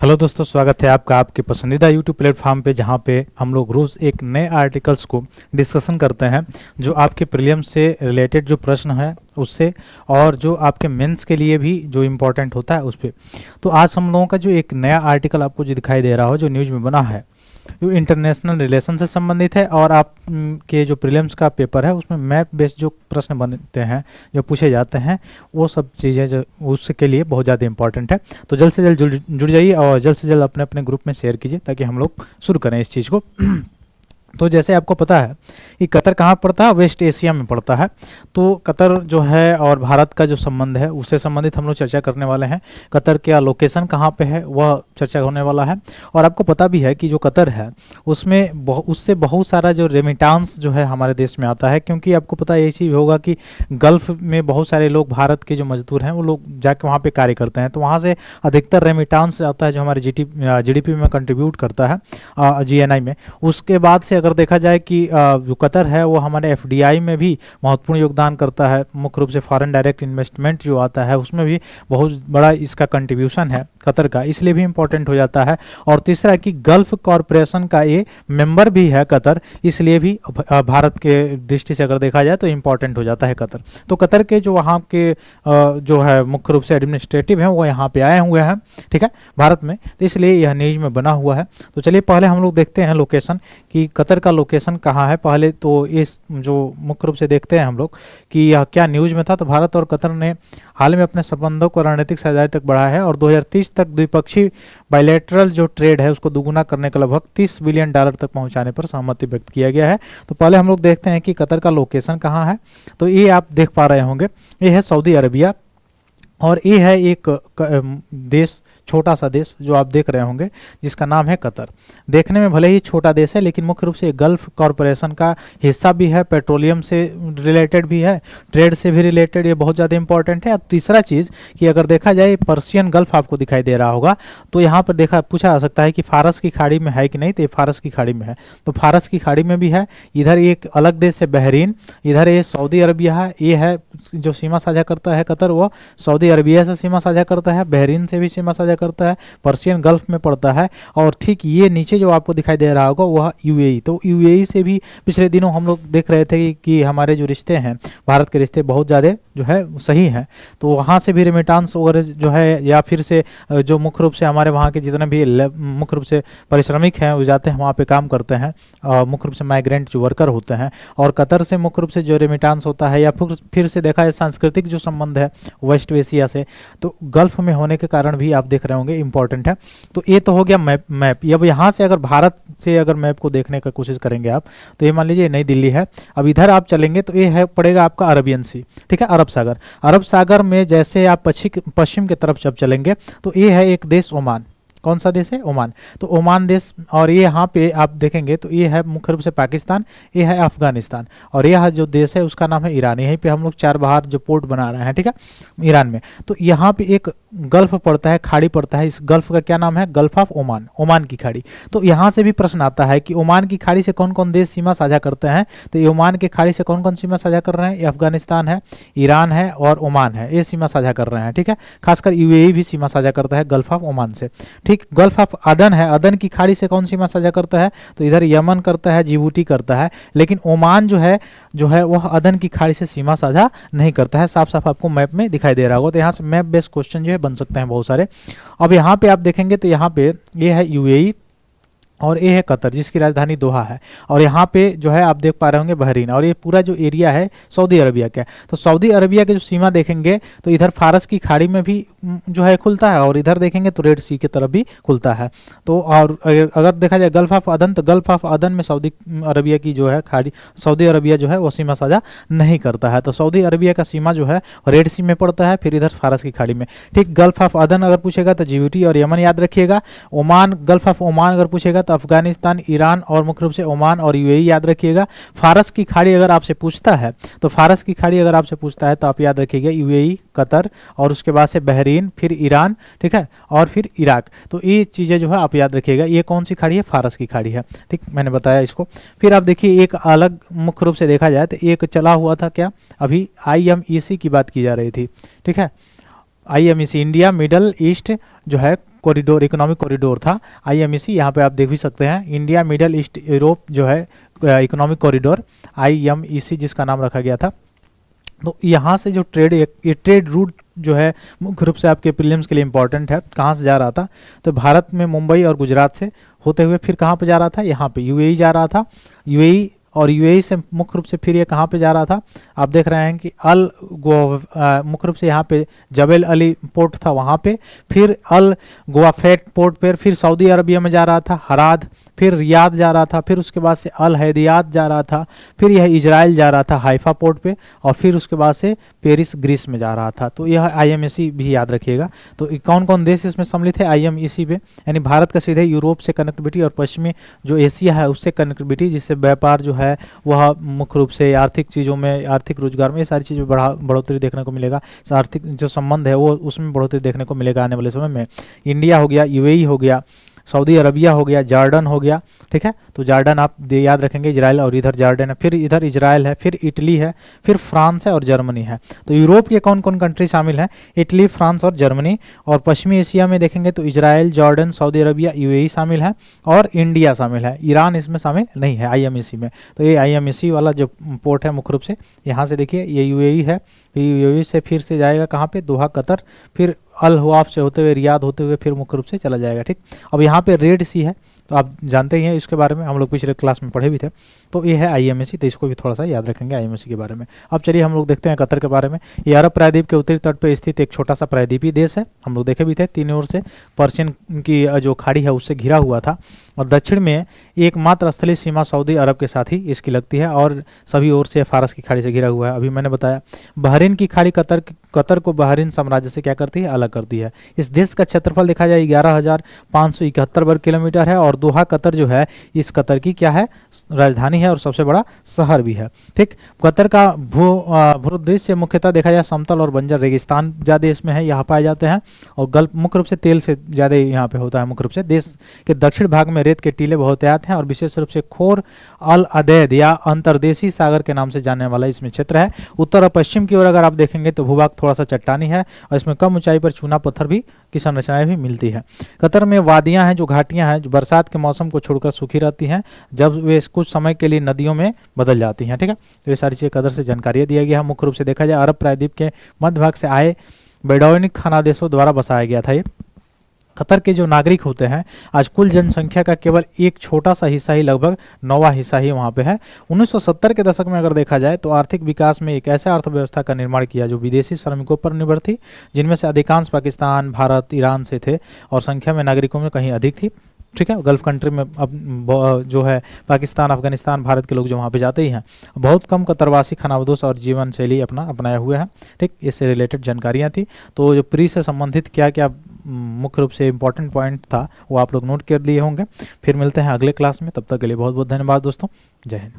Hello दोस्तों, स्वागत है आपका आपके पसंदीदा यूट्यूब प्लेटफॉर्म पे, जहाँ पे हम लोग रोज़ एक नए आर्टिकल्स को डिस्कशन करते हैं जो आपके प्रीलिम्स से रिलेटेड जो प्रश्न है उससे, और जो आपके मेंस के लिए भी जो इम्पोर्टेंट होता है उस पर। तो आज हम लोगों का जो एक नया आर्टिकल आपको जो दिखाई दे रहा हो, जो न्यूज़ में बना है, जो इंटरनेशनल रिलेशन से संबंधित है। और आप के जो प्रीलिम्स का पेपर है उसमें मैप बेस्ड जो प्रश्न बनते हैं, जो पूछे जाते हैं, वो सब चीज़ें जो उसके लिए बहुत ज़्यादा इंपॉर्टेंट है। तो जल्द से जल्द जुड़ जाइए और जल्द से जल्द अपने अपने ग्रुप में शेयर कीजिए ताकि हम लोग शुरू करें इस चीज़ को। तो जैसे आपको पता है कि कतर कहाँ पड़ता है, वेस्ट एशिया में पड़ता है। तो कतर जो है और भारत का जो संबंध है उससे संबंधित हम लोग चर्चा करने वाले हैं। कतर का लोकेशन कहाँ पे है वह चर्चा होने वाला है। और आपको पता भी है कि जो कतर है उसमें उससे बहुत सारा जो रेमिटांस जो है हमारे देश में आता है, क्योंकि आपको पता ये चीज़ होगा कि गल्फ़ में बहुत सारे लोग, भारत के जो मजदूर हैं वो लोग जाके वहाँ पर कार्य करते हैं। तो वहाँ से अधिकतर रेमिटांस आता है जो हमारे GDP में कंट्रीब्यूट करता है, GNI में। उसके बाद से अगर देखा जाए कि जो कतर है वो हमारे FDI में भी महत्वपूर्ण योगदान करता है। मुख्य रूप से फॉरेन डायरेक्ट इन्वेस्टमेंट जो आता है उसमें भी बहुत बड़ा इसका कंट्रीब्यूशन है कतर का, इसलिए भी इम्पोर्टेंट हो जाता है। और तीसरा कि गल्फ कॉरपोरेशन का ये मेंबर भी है कतर, इसलिए भी भारत के दृष्टि से अगर देखा जाए तो इम्पोर्टेंट हो जाता है कतर। तो कतर के जो वहाँ के जो है मुख्य रूप से एडमिनिस्ट्रेटिव हैं वो यहाँ पे आए हुए हैं, ठीक है, भारत में। तो इसलिए यह न्यूज में बना हुआ है। तो चलिए पहले हम लोग देखते हैं लोकेशन कि कतर का लोकेशन कहाँ है। पहले तो इस जो मुख्य रूप से देखते हैं हम लोग कि यह क्या न्यूज़ में था। तो भारत और कतर ने हाल में अपने संबंधों को रणनीतिक साझेदारी तक बढ़ाया है और 2030 तक द्विपक्षीय बायलैटरल जो ट्रेड है उसको दोगुना करने का लगभग $30 बिलियन तक पहुंचाने पर सहमति व्यक्त किया गया है। तो पहले हम लोग देखते हैं कि कतर का लोकेशन कहाँ है। तो ये आप देख पा रहे होंगे, ये है सऊदी अरबिया, और ये है एक देश, छोटा सा देश जो आप देख रहे होंगे जिसका नाम है कतर। देखने में भले ही छोटा देश है लेकिन मुख्य रूप से गल्फ कॉरपोरेशन का हिस्सा भी है, पेट्रोलियम से रिलेटेड भी है, ट्रेड से भी रिलेटेड, ये बहुत ज़्यादा इंपॉर्टेंट है। और तीसरा चीज़ कि अगर देखा जाए पर्शियन गल्फ आपको दिखाई दे रहा होगा, तो यहाँ पर पूछा जा सकता है कि फारस की खाड़ी में है कि नहीं, तो ये फारस की खाड़ी में है। तो फारस की खाड़ी में भी है। इधर एक अलग देश है बहरीन, इधर ये सऊदी अरबिया है। ये है जो सीमा साझा करता है कतर, वो सऊदी अरबिया से सीमा साझा करता है, बहरीन से भी सीमा साझा करता है, पर्शियन गल्फ में पड़ता है। और ठीक ये नीचे जो आपको दिखाई दे रहा होगा वह UAE। तो UAE से भी पिछले दिनों हम लोग देख रहे थे कि हमारे जो रिश्ते हैं, भारत के रिश्ते बहुत ज़्यादा जो है सही हैं। तो वहाँ से भी रेमिटांस वगैरह जो है, या फिर से जो मुख्य रूप से हमारे वहाँ के जितने भी मुख्य रूप से पारिश्रमिक हैं वो जाते हैं वहाँ पे काम करते हैं, मुख्य रूप से माइग्रेंट जो वर्कर होते हैं। और कतर से मुख्य रूप से जो रेमिटांस होता है, या फिर से देखा जाए सांस्कृतिक जो संबंध है वेस्ट एशिया से, तो गल्फ में होने के कारण भी आप देख रहे होंगे इंपॉर्टेंट है। तो ये तो हो गया मैप। अब यहाँ से अगर भारत से अगर मैप को देखने का कोशिश करेंगे आप, तो ये मान लीजिए नई दिल्ली है। अब इधर आप चलेंगे तो ये है पड़ेगा आपका अरबियन सी, ठीक है, अरब सागर। अरब सागर में जैसे आप पश्चिम की तरफ जब चलेंगे तो ये है एक देश ओमान। कौन सा देश है? ओमान। तो ओमान देश, और ये यहाँ पे आप देखेंगे तो ये है मुख्य रूप से पाकिस्तान, ये है अफगानिस्तान, और यह जो देश है उसका नाम है ईरान। यहीं पे हम लोग 4 बाहर जो पोर्ट बना रहे हैं, ठीक है, ईरान में। तो यहाँ पे एक गल्फ पड़ता है, खाड़ी पड़ता है। इस गल्फ का क्या नाम है? गल्फ ऑफ ओमान, ओमान की खाड़ी। तो यहाँ से भी प्रश्न आता है कि ओमान की खाड़ी से कौन कौन देश सीमा साझा करते हैं। तो ये ओमान की खाड़ी से कौन कौन सीमा साझा कर रहे हैं? ये अफगानिस्तान है, ईरान है और ओमान है, ये सीमा साझा कर रहे हैं, ठीक है। खासकर UAE भी सीमा साझा करता है गल्फ ऑफ ओमान से, ठीक। गल्फ ऑफ अदन है, अदन की खाड़ी से कौन सीमा साझा करता है? तो इधर यमन करता है, जिबूती करता है। लेकिन ओमान जो है वह अदन की खाड़ी से सीमा साझा नहीं करता है। साफ साफ आपको मैप में दिखाई दे रहा होगा। तो यहाँ से मैप बेस्ड क्वेश्चन जो है बन सकते हैं बहुत सारे। अब यहाँ पे आप देखेंगे तो यहाँ पे ये है UAE और ये है कतर जिसकी राजधानी दोहा है। और यहाँ पे जो है आप देख पा रहे होंगे बहरीन, और ये पूरा जो एरिया है सऊदी अरबिया का। तो सऊदी अरबिया के जो सीमा देखेंगे तो इधर फारस की खाड़ी में भी जो है खुलता है, और इधर देखेंगे तो रेड सी की तरफ भी खुलता है। तो और अगर देखा जाए गल्फ ऑफ अदन, तो गल्फ ऑफ अदन में सऊदी अरबिया की जो है खाड़ी, सऊदी अरबिया जो है वो सीमा साझा नहीं करता है। तो सऊदी अरबिया का सीमा जो है रेड सी में पड़ता है, फिर इधर फारस की खाड़ी में, ठीक। गल्फ ऑफ अदन अगर पूछेगा तो जिबूती और यमन याद रखिएगा। ओमान, गल्फ ऑफ ओमान अगर पूछेगा तो अफगानिस्तान, ईरान और मुख्य रूप से ओमान और UAE याद रखिएगा। फारस की खाड़ी अगर आपसे पूछता है तो फारस की खाड़ी अगर आपसे पूछता है तो आप याद रखिएगा UAE, कतर, और उसके बाद से बहरीन, फिर ईरान, ठीक है, और फिर इराक। तो ये चीज़ें जो है आप याद रखिएगा। ये कौन सी खाड़ी है? फारस की खाड़ी है, ठीक, मैंने बताया इसको। फिर आप देखिए एक अलग मुख्य रूप से देखा जाए तो एक चला हुआ था क्या, अभी IMEC की बात की जा रही थी, ठीक है, IMEC इंडिया मिडल ईस्ट जो है कॉरिडोर, इकोनॉमिक कॉरिडोर था IMEC। यहाँ पे आप देख भी सकते हैं, इंडिया मिडल ईस्ट यूरोप जो है इकोनॉमिक कॉरिडोर IMEC जिसका नाम रखा गया था। तो यहाँ से जो ये ट्रेड रूट जो है मुख्य रूप से आपके प्रीलिम्स के लिए इंपॉर्टेंट है। कहाँ से जा रहा था, तो भारत में मुंबई और गुजरात से होते हुए फिर कहाँ पे जा रहा था, यहाँ पे UAE जा रहा था। UAE और UAE से मुख्य रूप से फिर ये कहाँ पे जा रहा था, आप देख रहे हैं कि मुख्य रूप से यहाँ पे जबेल अली पोर्ट था वहाँ पे, फिर अल गुवाफेट पोर्ट पर, फिर सऊदी अरबिया में जा रहा था हराद, फिर रियाद जा रहा था, फिर उसके बाद से अल हैदियात जा रहा था, फिर यह इजराइल जा रहा था हाइफा पोर्ट पे, और फिर उसके बाद से पेरिस ग्रीस में जा रहा था। तो यह IMEC भी याद रखिएगा। तो कौन कौन देश इसमें सम्मिलित है IMEC पे, यानी भारत का सीधे यूरोप से कनेक्टिविटी और पश्चिमी जो एशिया है उससे कनेक्टिविटी, जिससे व्यापार जो है वह मुख्य रूप से आर्थिक चीज़ों में, आर्थिक रोजगार में, ये सारी चीज़ें बढ़ोतरी देखने को मिलेगा। आर्थिक जो संबंध है वो उसमें बढ़ोतरी देखने को मिलेगा आने वाले समय में। इंडिया हो गया, UAE हो गया, सऊदी अरबिया हो गया, जॉर्डन हो गया, ठीक है। तो जॉर्डन आप याद रखेंगे, इजराइल, और इधर जॉर्डन है, फिर इधर इजराइल है, फिर इटली है, फिर फ्रांस है और जर्मनी है। तो यूरोप के कौन कौन कंट्री शामिल है, इटली, फ्रांस और जर्मनी। और पश्चिमी एशिया में देखेंगे तो Israel, Jordan, Saudi Arabia, UAE शामिल है, और इंडिया शामिल है। ईरान इसमें शामिल नहीं है IMEC में। तो ये IMEC वाला जो पोर्ट है मुख्य रूप से यहाँ से देखिए ये UAE है, UAE से फिर से जाएगा कहाँ पे, दोहा कतर, फिर अल हुआफ से होते हुए रियाद होते हुए फिर मुख्य रूप से चला जाएगा, ठीक। अब यहाँ पे रेड सी है, तो आप जानते ही हैं इसके बारे में, हम लोग पिछले क्लास में पढ़े भी थे। तो ये है IMEC, तो इसको भी थोड़ा सा याद रखेंगे IMEC के बारे में। अब चलिए हम लोग देखते हैं कतर के बारे में। ये अरब प्रायद्वीप के उत्तरी तट पर स्थित एक छोटा सा प्रायद्वीपीय देश है। हम लोग देखे भी थे, तीनों ओर से पर्शियन की जो खाड़ी है उससे घिरा हुआ था, और दक्षिण में एकमात्र स्थलीय सीमा सऊदी अरब के साथ ही इसकी लगती है, और सभी ओर से फारस की खाड़ी से घिरा हुआ है। अभी मैंने बताया बहरीन की खाड़ी कतर को बहरीन साम्राज्य से क्या करती है, अलग करती है। इस देश का क्षेत्रफल देखा जाए 11,571 वर्ग किलोमीटर है, और दोहा कतर जो है इस कतर की क्या है, राजधानी है और सबसे बड़ा शहर भी है, ठीक। कतर का भूदृश्य मुख्यतः देखा जाए समतल और बंजर रेगिस्तान ज्यादा इसमें है, यहाँ पाए जाते हैं, और गल्फ मुख्य रूप से तेल से ज्यादा यहाँ पे होता है। मुख्य रूप से देश के दक्षिण भाग में रेत के टीले बहुतायत हैं, और विशेष रूप से खोर अल अदैद या अंतर्देशी सागर के नाम से जानने वाला इसमें क्षेत्र है। उत्तर और पश्चिम की ओर अगर आप देखेंगे तो भूभाग थोड़ा सा चट्टानी है, और इसमें कम ऊंचाई पर चूना पत्थर भी की संरचनाएं भी मिलती है। कतर में वादियां हैं, जो घाटियां हैं, जो बरसात के मौसम को छोड़कर सूखी रहती हैं, जब वे कुछ समय के लिए नदियों में बदल जाती हैं, ठीक है। तो ये सारी चीजें कतर से जानकारी दिया गया है। मुख्य रूप से देखा जाए अरब प्रायद्वीप के मध्य भाग से आए बेडौइनिक खानादेशों द्वारा बसाया गया था। ये कतर के जो नागरिक होते हैं, आज कुल जनसंख्या का केवल एक छोटा सा हिस्सा ही, लगभग 9वां हिस्सा ही वहाँ पे है। 1970 के दशक में अगर देखा जाए तो आर्थिक विकास में एक ऐसा अर्थव्यवस्था का निर्माण किया जो विदेशी श्रमिकों पर निर्भर थी, जिनमें से अधिकांश पाकिस्तान, भारत, ईरान से थे, और संख्या में नागरिकों में कहीं अधिक थी, ठीक है। गल्फ कंट्री में अब जो है पाकिस्तान, अफगानिस्तान, भारत के लोग जो वहाँ पे जाते ही हैं। बहुत कम कतरवासी खानाबदोश और जीवन शैली अपनाए हुए हैं, ठीक। इससे रिलेटेड जानकारियाँ थी। तो जो प्री से संबंधित क्या क्या मुख्य रूप से इंपॉर्टेंट पॉइंट था वो आप लोग नोट कर लिए होंगे। फिर मिलते हैं अगले क्लास में, तब तक के लिए बहुत बहुत धन्यवाद दोस्तों, जय हिंद।